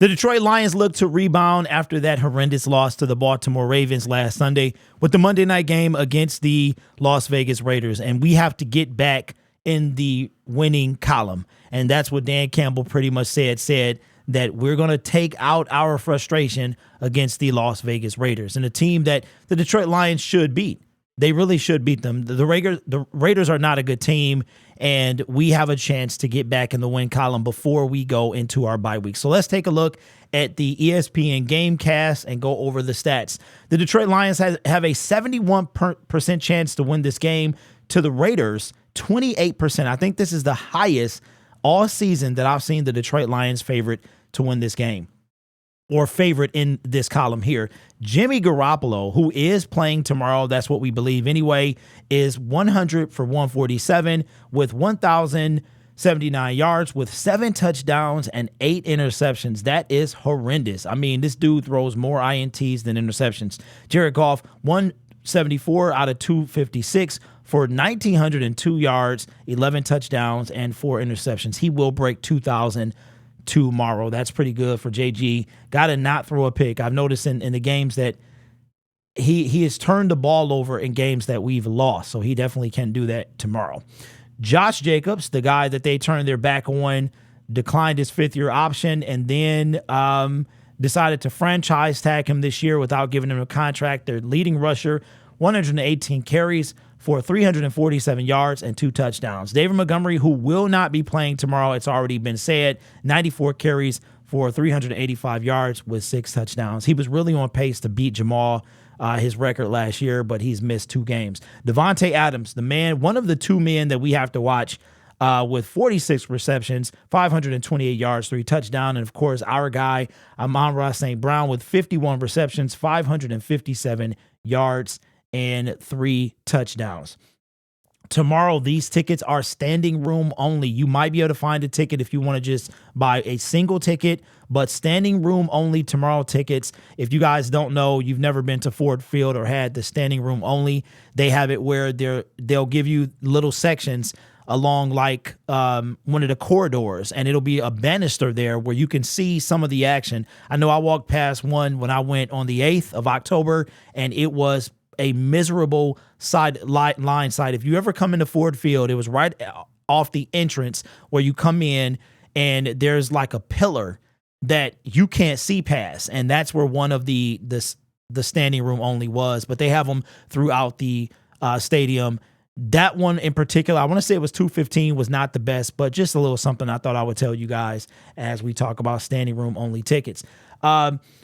The Detroit Lions look to rebound after that horrendous loss to the Baltimore Ravens last Sunday with the Monday night game against the Las Vegas Raiders. And we have to get back in the winning column. And that's what Dan Campbell pretty much said that we're going to take out our frustration against the Las Vegas Raiders, and a team that the Detroit Lions should beat. They really should beat them. The Raiders are not a good team, and we have a chance to get back in the win column before we go into our bye week. So let's take a look at the ESPN Gamecast and go over the stats. The Detroit Lions have a 71% chance to win this game to the Raiders, 28%. I think this is the highest all season that I've seen the Detroit Lions favorite to win this game, or favorite in this column here. Jimmy Garoppolo, who is playing tomorrow, that's what we believe anyway, is 100 for 147 with 1,079 yards with 7 touchdowns and 8 interceptions. That is horrendous. I mean, this dude throws more INTs than interceptions. Jared Goff, 174 out of 256 for 1,902 yards, 11 touchdowns, and 4 interceptions. He will break 2,000 tomorrow. That's pretty good for JG. Got to not throw a pick. I've noticed in the games that he has turned the ball over in games that we've lost, so he definitely can do that tomorrow. Josh Jacobs, the guy that they turned their back on, declined his 5th-year option and then decided to franchise tag him this year without giving him a contract. Their leading rusher, 118 carries for 347 yards and 2 touchdowns. David Montgomery, who will not be playing tomorrow, it's already been said, 94 carries for 385 yards with 6 touchdowns. He was really on pace to beat Jamal, his record last year, but he's missed 2 games. Devontae Adams, the man, one of the 2 men that we have to watch, with 46 receptions, 528 yards, 3 touchdowns. And, of course, our guy, Amon-Ra St. Brown, with 51 receptions, 557 yards, and 3 touchdowns. Tomorrow, these tickets are standing room only. You might be able to find a ticket if you want to just buy a single ticket, but standing room only tomorrow tickets. If you guys don't know, you've never been to Ford Field or had the standing room only, they have it where they'll give you little sections along like one of the corridors, and it'll be a banister there where you can see some of the action. I know I walked past one when I went on the 8th of October, and it was a miserable line side. If you ever come into Ford Field, it was right off the entrance where you come in, and there's like a pillar that you can't see past, and that's where one of the standing room only was. But they have them throughout the stadium. That one in particular, I want to say it was 215, was not the best, but just a little something I thought I would tell you guys as we talk about standing room only tickets.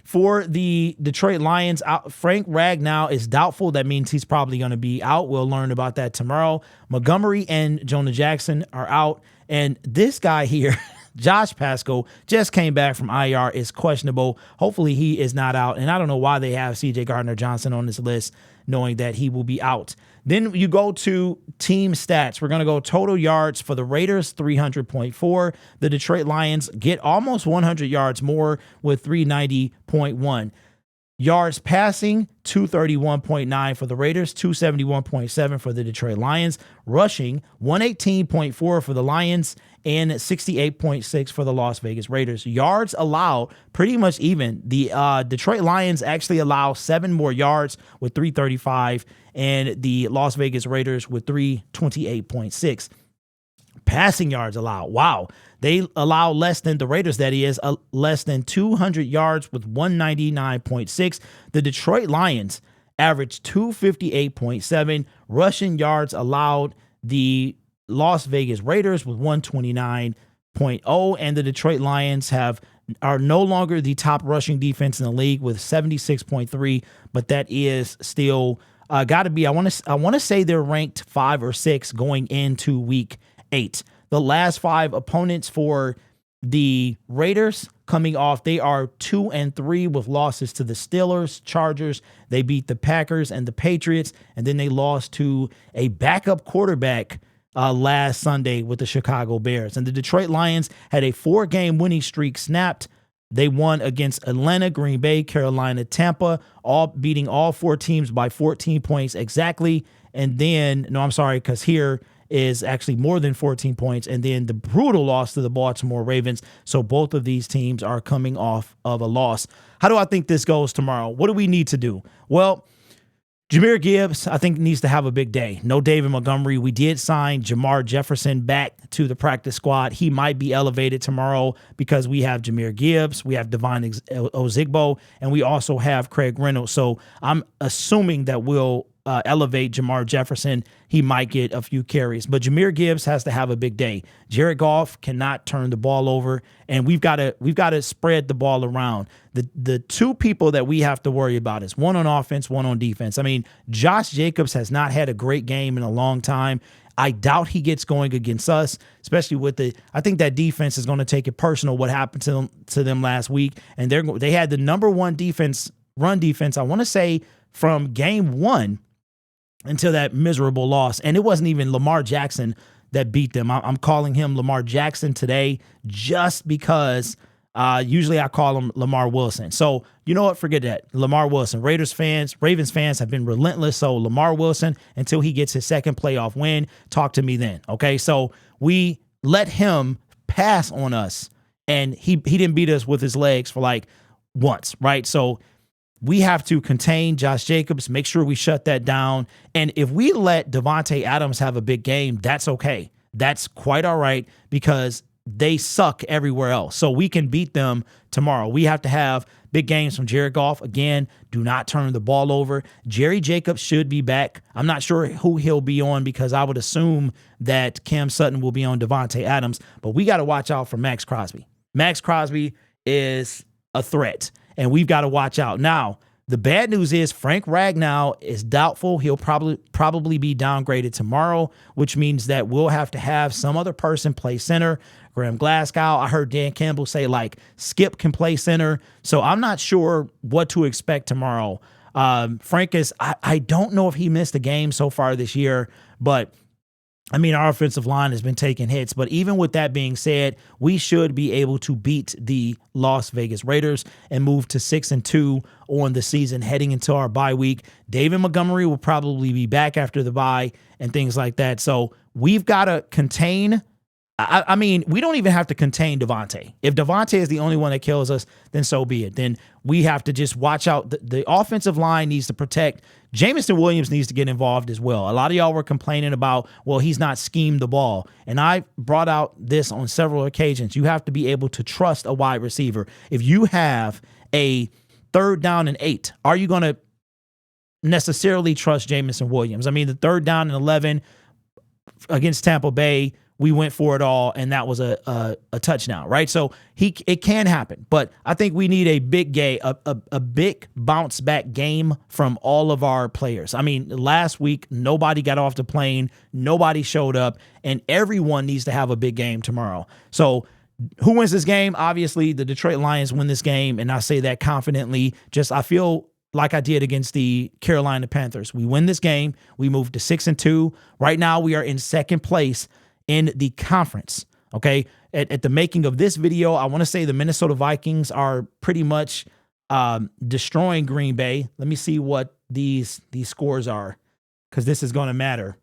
For the Detroit Lions, Frank Ragnow is doubtful. That means he's probably going to be out. We'll learn about that tomorrow. Montgomery and Jonah Jackson are out. And this guy here, Josh Pascal, just came back from IR, is questionable. Hopefully he is not out. And I don't know why they have C.J. Gardner-Johnson on this list, knowing that he will be out. Then you go to team stats. We're going to go total yards for the Raiders, 300.4. The Detroit Lions get almost 100 yards more with 390.1. Yards passing, 231.9 for the Raiders, 271.7 for the Detroit Lions. Rushing, 118.4 for the Lions, and 68.6 for the Las Vegas Raiders. Yards allowed, pretty much even. The Detroit Lions actually allow 7 more yards with 335, and the Las Vegas Raiders with 328.6. Passing yards allowed. Wow. They allow less than the Raiders, that is, less than 200 yards with 199.6. The Detroit Lions averaged 258.7 rushing yards allowed. The Las Vegas Raiders with 129.0, and the Detroit Lions are no longer the top rushing defense in the league with 76.3, but that is still got to be. I want to say they're ranked 5 or 6 going into week 8. The last 5 opponents for the Raiders coming off, they are 2-3 with losses to the Steelers, Chargers. They beat the Packers and the Patriots, and then they lost to a backup quarterback last Sunday with the Chicago Bears. And the Detroit Lions had a 4-game winning streak snapped. They won against Atlanta, Green Bay, Carolina, Tampa, all beating all 4 teams by 14 points exactly. And then, no, I'm sorry, because here is actually more than 14 points. And then the brutal loss to the Baltimore Ravens. So both of these teams are coming off of a loss. How do I think this goes tomorrow? What do we need to do? Well, Jahmyr Gibbs, I think, needs to have a big day. No David Montgomery. We did sign Jamar Jefferson back to the practice squad. He might be elevated tomorrow because we have Jahmyr Gibbs, we have Devon Ozigbo, and we also have Craig Reynolds. So I'm assuming that we'll elevate Jamar Jefferson. He might get a few carries, but Jahmyr Gibbs has to have a big day. Jared Goff cannot turn the ball over, and we've got to spread the ball around. The two people that we have to worry about is one on offense, one on defense. I mean, Josh Jacobs has not had a great game in a long time. I doubt he gets going against us, especially with I think that defense is going to take it personal what happened to them last week, and they had the number one run defense, I want to say, from game one until that miserable loss. And it wasn't even Lamar Jackson that beat them. I'm calling him Lamar Jackson today just because usually I call him Lamar Wilson. So you know what? Forget that. Lamar Wilson. Ravens fans have been relentless. So Lamar Wilson, until he gets his second playoff win, talk to me then. Okay, so we let him pass on us, and he didn't beat us with his legs for like once, right? So we have to contain Josh Jacobs, make sure we shut that down. And if we let Devontae Adams have a big game, that's okay. That's quite all right because they suck everywhere else. So we can beat them tomorrow. We have to have big games from Jared Goff. Again, do not turn the ball over. Jerry Jacobs should be back. I'm not sure who he'll be on because I would assume that Cam Sutton will be on Devontae Adams. But we got to watch out for Max Crosby. Max Crosby is a threat, and we've got to watch out. Now, the bad news is Frank Ragnow is doubtful. He'll probably be downgraded tomorrow, which means that we'll have to have some other person play center. Graham Glasgow, I heard Dan Campbell say, like, Skip can play center. So I'm not sure what to expect tomorrow. Frank I don't know if he missed a game so far this year, but I mean, our offensive line has been taking hits, but even with that being said, we should be able to beat the Las Vegas Raiders and move to 6-2 on the season heading into our bye week. David Montgomery will probably be back after the bye and things like that. So we've got to contain. I mean, we don't even have to contain Devontae. If Devontae is the only one that kills us, then so be it. Then we have to just watch out. The offensive line needs to protect. Jamison Williams needs to get involved as well. A lot of y'all were complaining about, well, he's not schemed the ball. And I brought out this on several occasions. You have to be able to trust a wide receiver. If you have a 3rd down and 8, are you going to necessarily trust Jamison Williams? I mean, the 3rd down and 11 against Tampa Bay, we went for it all, and that was a touchdown, right? So it can happen, but I think we need a big a big bounce back game from all of our players. I mean, last week nobody got off the plane, nobody showed up, and everyone needs to have a big game tomorrow. So who wins this game? Obviously, the Detroit Lions win this game, and I say that confidently. I feel like I did against the Carolina Panthers. We win this game. We move to 6-2. Right now, we are in second place in the conference. Okay. At the making of this video, I want to say the Minnesota Vikings are pretty much destroying Green Bay. Let me see what these scores are, because this is going to matter.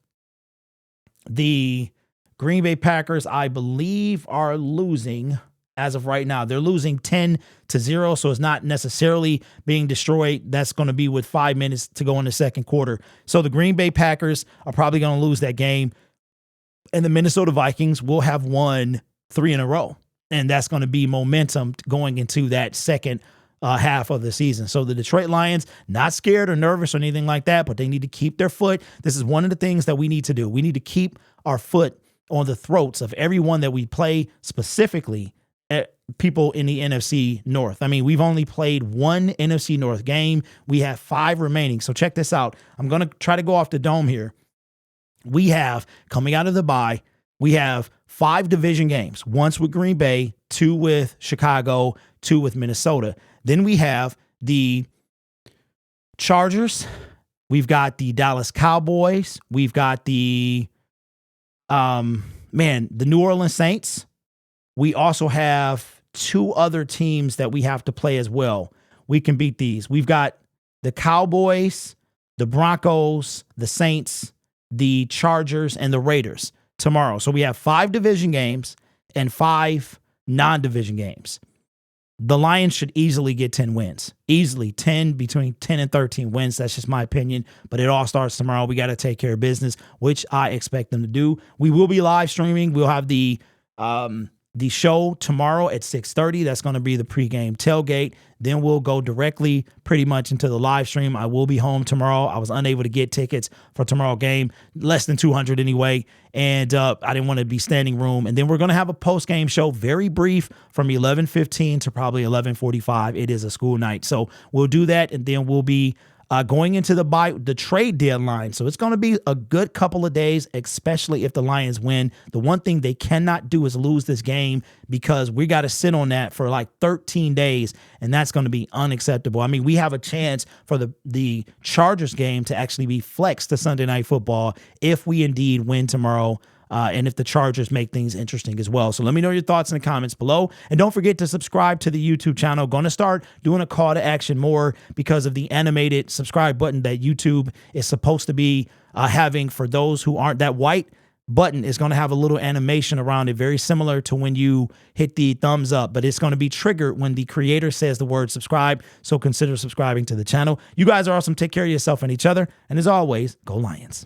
The Green Bay Packers, I believe, are losing as of right now. They're losing 10-0, so it's not necessarily being destroyed. That's going to be with 5 minutes to go in the second quarter. So the Green Bay Packers are probably going to lose that game. And the Minnesota Vikings will have won 3 in a row. And that's going to be momentum going into that second half of the season. So the Detroit Lions, not scared or nervous or anything like that, but they need to keep their foot. This is one of the things that we need to do. We need to keep our foot on the throats of everyone that we play, specifically at people in the NFC North. I mean, we've only played 1 NFC North game. We have 5 remaining. So check this out. I'm going to try to go off the dome here. We have, coming out of the bye, we have 5 division games. Once with Green Bay, 2 with Chicago, 2 with Minnesota. Then we have the Chargers. We've got the Dallas Cowboys. We've got the New Orleans Saints. We also have 2 other teams that we have to play as well. We can beat these. We've got the Cowboys, the Broncos, the Saints, the Chargers, and the Raiders. tomorrow. So we have 5 division games and 5 non-division games. The Lions should easily get 10 wins. Easily 10, between 10 and 13 wins. That's just my opinion. But it all starts tomorrow. We got to take care of business, which I expect them to do. We will be live streaming. We'll have the show tomorrow at 6:30. That's going to be the pregame tailgate. Then we'll go directly pretty much into the live stream. I will be home tomorrow. I was unable to get tickets for tomorrow's game, less than 200 anyway, and I didn't want to be standing room. And then we're going to have a post-game show, very brief, from 11:15 to probably 11:45. It is a school night. So we'll do that, and then we'll be going into the trade deadline. So it's going to be a good couple of days, especially if the Lions win. The one thing they cannot do is lose this game, because we got to sit on that for like 13 days, and that's going to be unacceptable. I mean, we have a chance for the Chargers game to actually be flexed to Sunday Night Football if we indeed win tomorrow. And if the Chargers make things interesting as well. So let me know your thoughts in the comments below. And don't forget to subscribe to the YouTube channel. Going to start doing a call to action more because of the animated subscribe button that YouTube is supposed to be having for those who aren't. That white button is going to have a little animation around it, very similar to when you hit the thumbs up, but it's going to be triggered when the creator says the word subscribe. So consider subscribing to the channel. You guys are awesome. Take care of yourself and each other. And as always, go Lions.